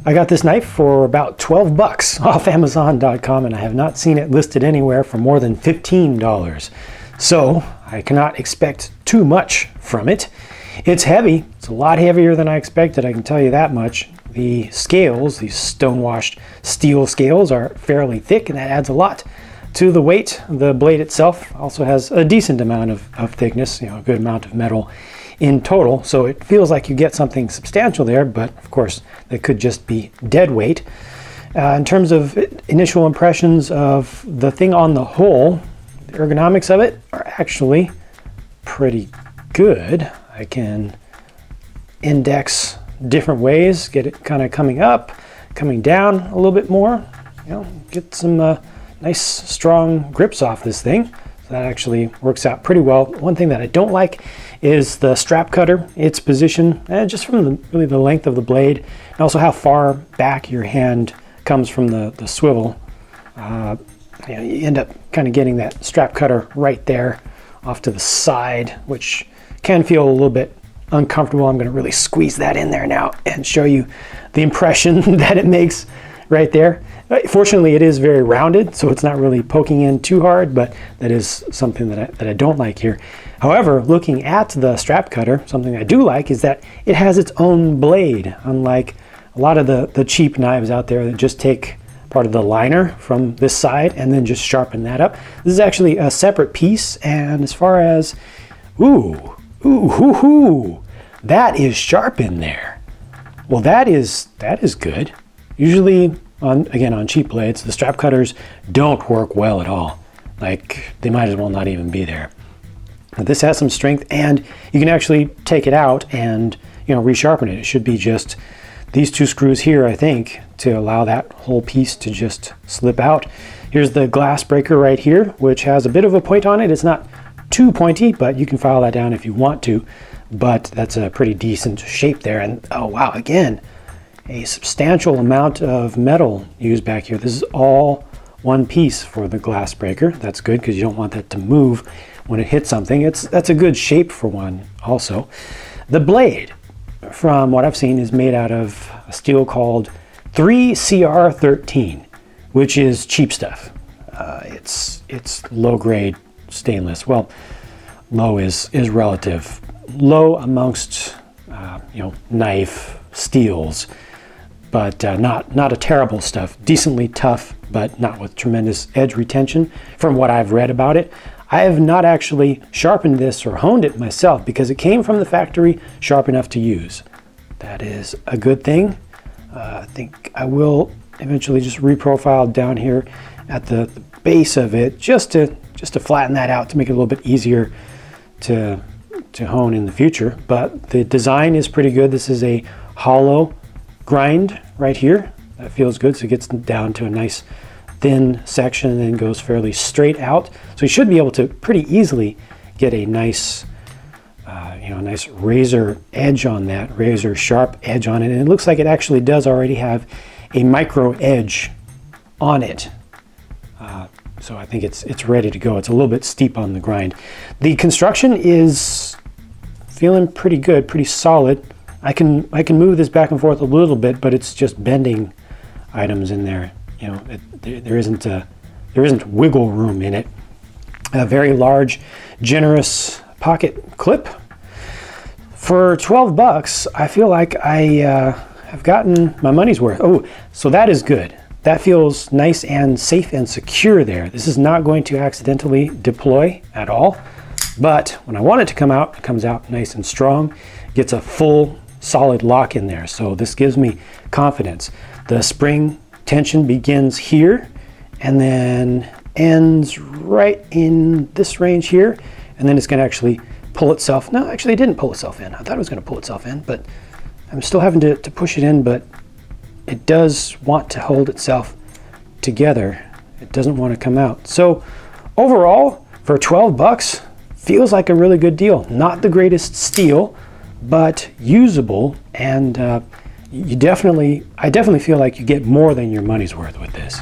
I got this knife for about 12 bucks off Amazon.com, and I have not seen it listed anywhere for more than $15. So I cannot expect too much from it. It's heavy. It's a lot heavier than I expected, I can tell you that much. The scales, these stone-washed steel scales, are fairly thick, and that adds a lot to the weight. The blade itself also has a decent amount of thickness, a good amount of metal in total, so it feels like you get something substantial there, but of course that could just be dead weight. In terms of initial impressions of the thing on the whole, the ergonomics of it are actually pretty good. I can index different ways, get it kind of coming up, coming down a little bit more, get some nice strong grips off this thing. So that actually works out pretty well. One thing that I don't like is the strap cutter, its position, just from really the length of the blade, and also how far back your hand comes from the swivel. You end up kind of getting that strap cutter right there off to the side, which can feel a little bit uncomfortable. I'm going to really squeeze that in there now and show you the impression that it makes right there. Fortunately, it is very rounded, so it's not really poking in too hard, but that is something that I don't like here. However, looking at the strap cutter, something I do like is that it has its own blade, unlike a lot of the cheap knives out there that just take part of the liner from this side and then just sharpen that up. This is actually a separate piece, and as far as, that is sharp in there. Well, that is good. Usually, on cheap blades, the strap cutters don't work well at all. Like, they might as well not even be there. But this has some strength, and you can actually take it out and resharpen it. It should be just these two screws here, I think, to allow that whole piece to just slip out. Here's the glass breaker right here, which has a bit of a point on it. It's not too pointy, but you can file that down if you want to. But that's a pretty decent shape there. And oh wow, again, a substantial amount of metal used back here. This is all one piece for the glass breaker. That's good because you don't want that to move when it hits something. That's a good shape for one also. The blade, from what I've seen, is made out of a steel called 3CR13, which is cheap stuff. It's low grade stainless. Well, low is relative. Low amongst knife steels, but not a terrible stuff. Decently tough, but not with tremendous edge retention. From what I've read about it, I have not actually sharpened this or honed it myself because it came from the factory sharp enough to use. That is a good thing. I think I will eventually just reprofile down here at the base of it just to flatten that out to make it a little bit easier to hone in the future. But the design is pretty good. This is a hollow grind right here. That feels good. So it gets down to a nice thin section and then goes fairly straight out. So you should be able to pretty easily get a nice nice razor edge on that, razor sharp edge on it. And it looks like it actually does already have a micro edge on it. So I think it's ready to go. It's a little bit steep on the grind. The construction is feeling pretty good, pretty solid. I can move this back and forth a little bit, but it's just bending items in there. There isn't wiggle room in it. A very large, generous pocket clip. For 12 bucks, I feel like I have gotten my money's worth. Oh, so that is good. That feels nice and safe and secure there. This is not going to accidentally deploy at all. But when I want it to come out, it comes out nice and strong. Gets a full solid lock in there. So this gives me confidence. The spring tension begins here and then ends right in this range here. And then it's going to actually pull itself. No, actually it didn't pull itself in. I thought it was going to pull itself in, but I'm still having to push it in, but it does want to hold itself together. It doesn't want to come out. So overall, for 12 bucks, feels like a really good deal. Not the greatest steel, but usable, and I definitely feel like you get more than your money's worth with this.